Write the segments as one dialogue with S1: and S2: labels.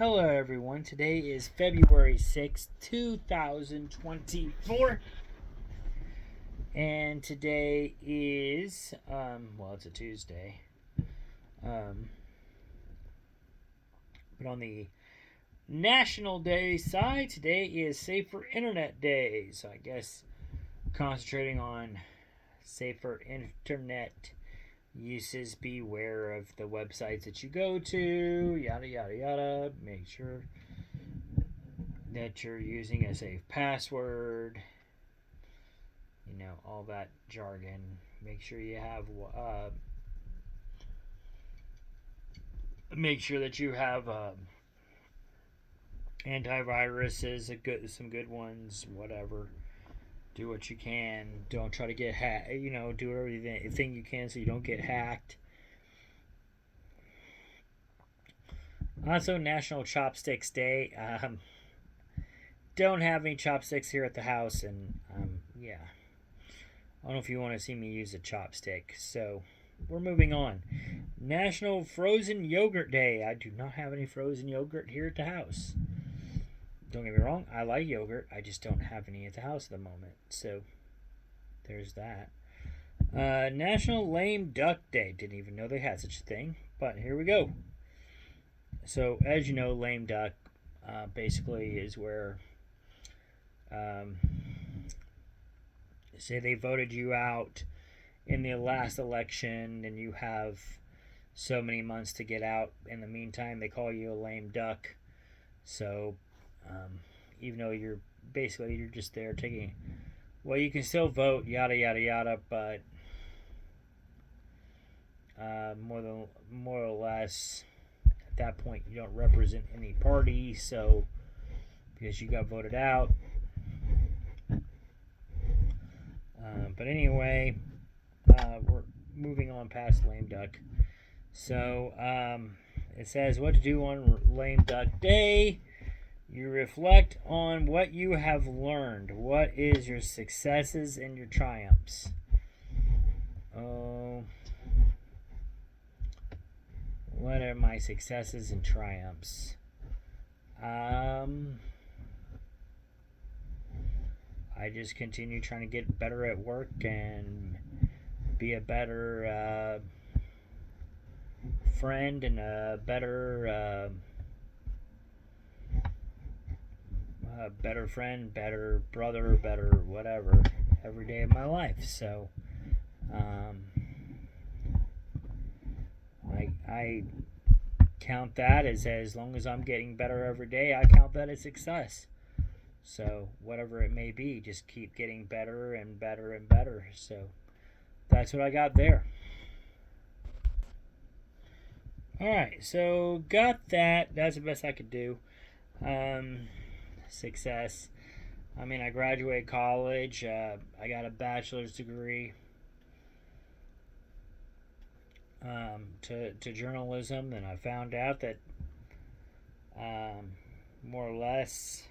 S1: Hello, everyone. Today is February 6th, 2024. And today is, it's a Tuesday. But on the National Day side, today is Safer Internet Day. So I guess concentrating on safer internet uses, beware of the websites that you go to, yada yada yada. Make sure that you're using a safe password, all that jargon. Make sure you have antiviruses, some good ones, whatever. Do what you can. Don't try to get hacked. Do everything you can so you don't get hacked. Also, National Chopsticks Day. Don't have any chopsticks here at the house, and yeah, I don't know if you want to see me use a chopstick. So we're moving on. National Frozen Yogurt Day. I do not have any frozen yogurt here at the house. Don't get me wrong, I like yogurt. I just don't have any at the house at the moment. So there's that. National Lame Duck Day. Didn't even know they had such a thing, but here we go. So as you know, lame duck basically is where say they voted you out in the last election and you have so many months to get out. In the meantime, they call you a lame duck. So even though you're just there taking, well, you can still vote, yada yada yada, but more or less at that point you don't represent any party. So because you got voted out. But anyway, we're moving on past lame duck. So it says what to do on lame duck day. You reflect on what you have learned. What is your successes and your triumphs? What are my successes and triumphs? I just continue trying to get better at work and be a better friend and a better friend, better brother, better whatever every day of my life. So I count that as long as I'm getting better every day, I count that as success. So whatever it may be, just keep getting better and better and better. So that's what I got there. Alright, so got that. That's the best I could do. Success. I mean, I graduated college. I got a bachelor's degree to journalism, and I found out that more or less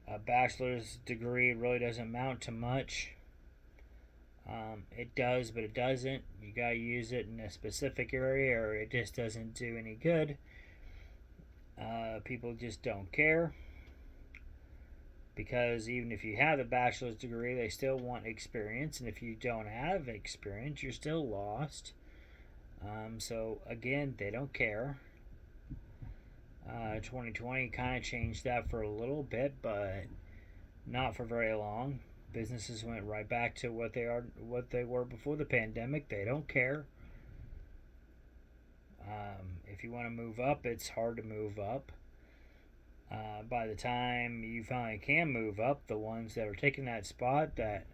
S1: a bachelor's degree really doesn't amount to much. It does, but it doesn't. You gotta use it in a specific area, or it just doesn't do any good. People just don't care, because even if you have a bachelor's degree, they still want experience, and if you don't have experience, you're still lost. So again, they don't care. 2020 kind of changed that for a little bit, but not for very long. Businesses went right back to what they were before the pandemic. They don't care. If you want to move up, it's hard to move up. By the time you finally can move up, the ones that are taking that spot, that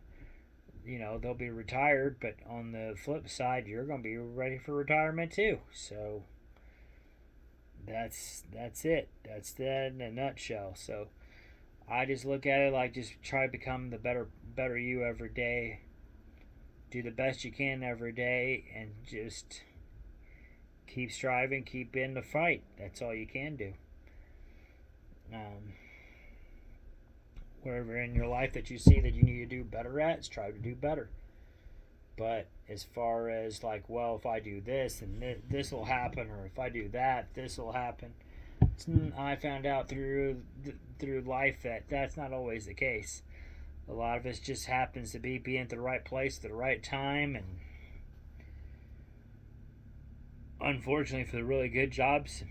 S1: they'll be retired. But on the flip side, you're going to be ready for retirement too. So that's it. That's that in a nutshell. So I just look at it like just try to become the better you every day. Do the best you can every day, and just keep striving, keep in the fight. That's all you can do. Wherever in your life that you see that you need to do better at, strive to do better. But as far as like, well, if I do this, then this will happen, or if I do that, this will happen. I found out through life that that's not always the case. A lot of us just happens to be being at the right place at the right time, and unfortunately for the really good jobs,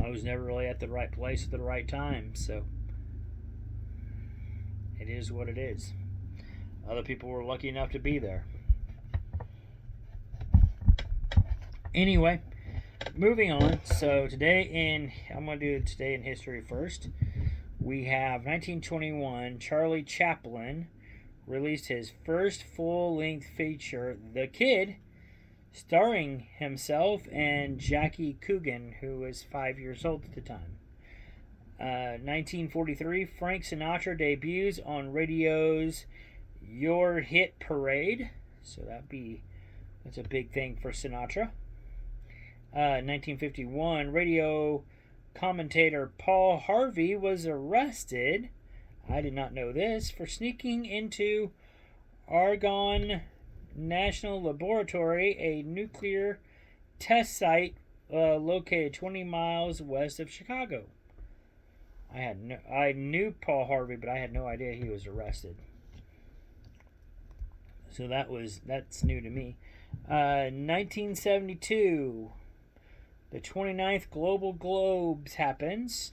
S1: I was never really at the right place at the right time. So it is what it is. Other people were lucky enough to be there. Anyway, moving on. So I'm going to do today in history first. We have 1921. Charlie Chaplin released his first full-length feature, The Kid, starring himself and Jackie Coogan, who was 5 years old at the time. 1943, Frank Sinatra debuts on radio's Your Hit Parade. So that's a big thing for Sinatra. 1951, radio commentator Paul Harvey was arrested. I did not know this, for sneaking into Argonne National Laboratory, a nuclear test site located 20 miles west of Chicago. I knew Paul Harvey, but I had no idea he was arrested. So that's new to me. 1972, the 29th Global Globes happens.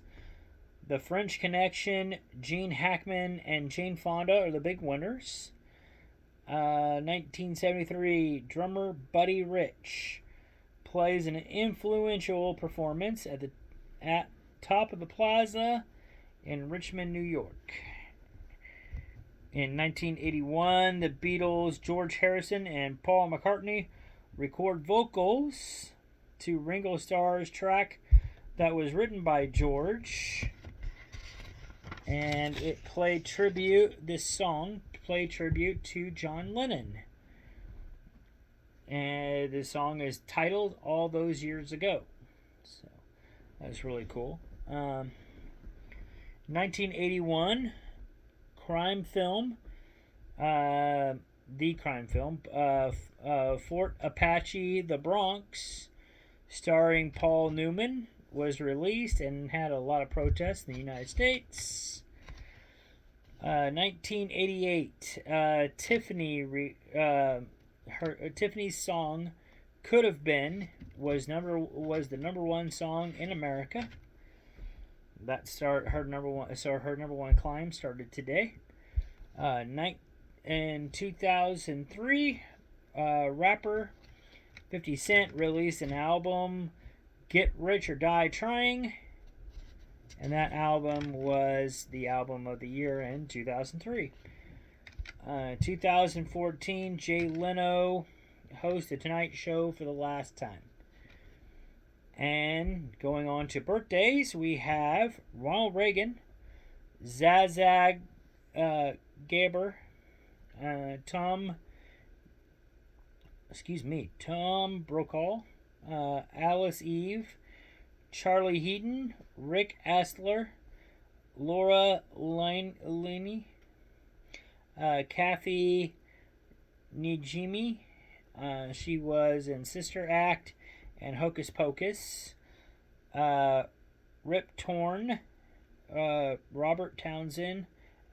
S1: The French Connection, Gene Hackman and Jane Fonda are the big winners. 1973, drummer Buddy Rich plays an influential performance at top of the plaza in Richmond, New York. In 1981, the Beatles' George Harrison and Paul McCartney record vocals to Ringo Starr's track that was written by George, and this song played tribute to John Lennon. And the song is titled All Those Years Ago. So that's really cool. 1981, crime film, the crime film, Fort Apache, The Bronx, starring Paul Newman, was released and had a lot of protests in the United States. 1988, Tiffany's song "Could Have Been" was the number one song in America. Her number one climb started today. In 2003, rapper 50 Cent released an album, Get Rich or Die Trying, and that album was the album of the year in 2003. 2014, Jay Leno hosts The Tonight Show for the last time. And going on to birthdays, we have Ronald Reagan, Zazag Gaber, Tom Brokaw, Alice Eve, Charlie Heaton, Rick Astley, Laura Linney, Kathy Najimy. She was in Sister Act and Hocus Pocus. Rip Torn, Robert Townsend,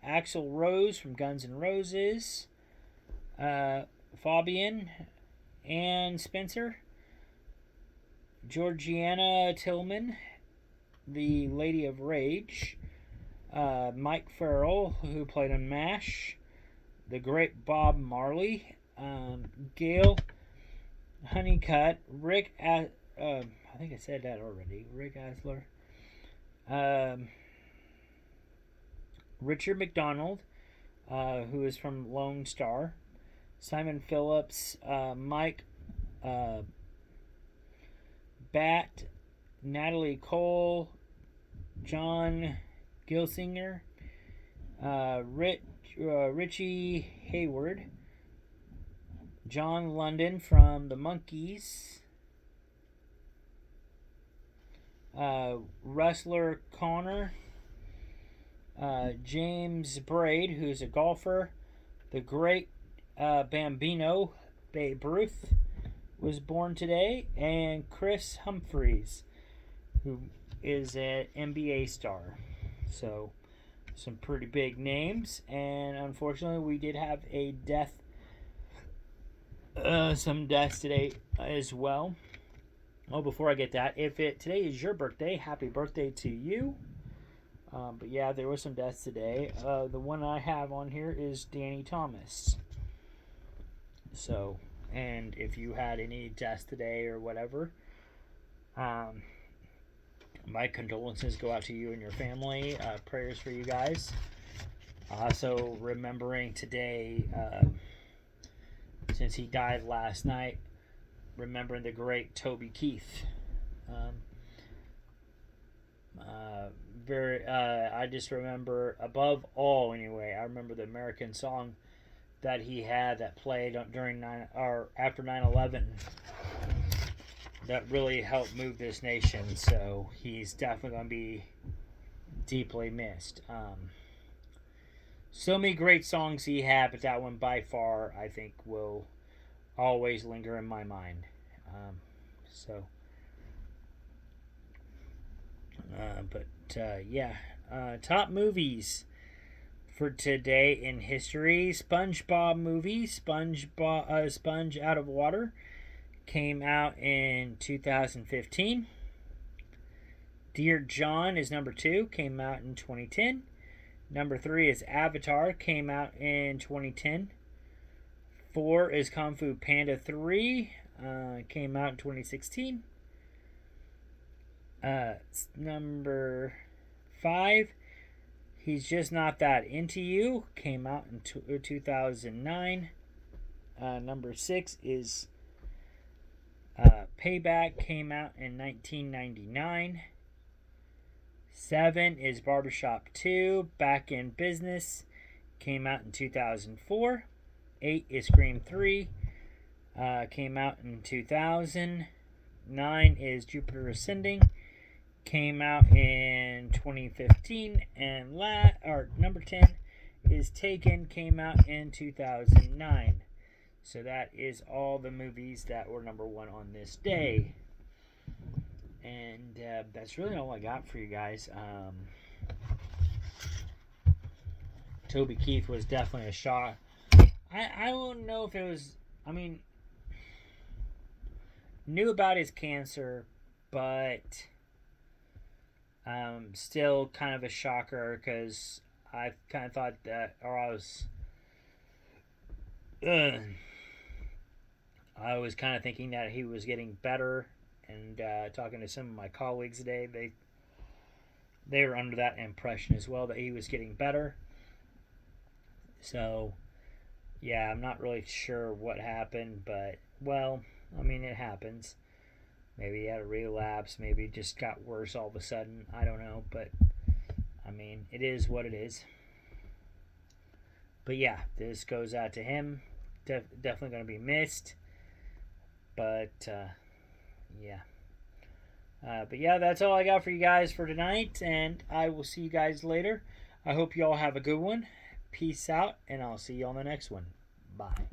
S1: Axl Rose from Guns N' Roses, Fabian, Ann Spencer, Georgiana Tillman, the Lady of Rage, Mike Farrell, who played on MASH, the great Bob Marley, Gail Honeycutt, I think I said that already, Rick Astley, Richard McDonald, who is from Lone Star, Simon Phillips, Mike Bat, Natalie Cole, John Gilsinger, Richie Hayward, John London from the Monkees, wrestler Connor, James Braid, who's a golfer, the great Bambino, Babe Ruth, was born today, and Chris Humphreys. who is an NBA star. So, some pretty big names. And unfortunately, we did have a death, some deaths today as well. Oh, before I get that, if today is your birthday, happy birthday to you. But yeah, there was some deaths today. The one I have on here is Danny Thomas. So, and if you had any deaths today or whatever, my condolences go out to you and your family. Prayers for you guys. Also, remembering today, since he died last night, remembering the great Toby Keith. I just remember, above all, anyway, I remember the American song that he had that played during after 9/11 that really helped move this nation. So he's definitely going to be deeply missed. So many great songs he had, but that one by far I think will always linger in my mind. Top movies for today in history. SpongeBob movie, Sponge Out of Water, came out in 2015. Dear John is number 2, came out in 2010. Number 3 is Avatar, came out in 2010. 4 is Kung Fu Panda 3, came out in 2016. Number 5, He's Just Not That Into You, came out in 2009. Number 6 is Payback, came out in 1999. 7 is Barbershop 2, Back in Business, came out in 2004. 8 is Scream 3, came out in 2000. 9 is Jupiter Ascending, came out in 2015. And number 10 is Taken, came out in 2009. So that is all the movies that were number 1 on this day. And that's really all I got for you guys. Toby Keith was definitely a shock. I don't know if it was... I mean, knew about his cancer, but still kind of a shocker because I kind of thought that... I was kind of thinking that he was getting better. And talking to some of my colleagues today, they were under that impression as well, that he was getting better. So, yeah, I'm not really sure what happened, but, well, I mean, it happens. Maybe he had a relapse, maybe it just got worse all of a sudden. I don't know, but, I mean, it is what it is. But, yeah, this goes out to him. Definitely going to be missed. But, yeah. But yeah, that's all I got for you guys for tonight, and I will see you guys later. I hope you all have a good one. Peace out, and I'll see you on the next one. Bye.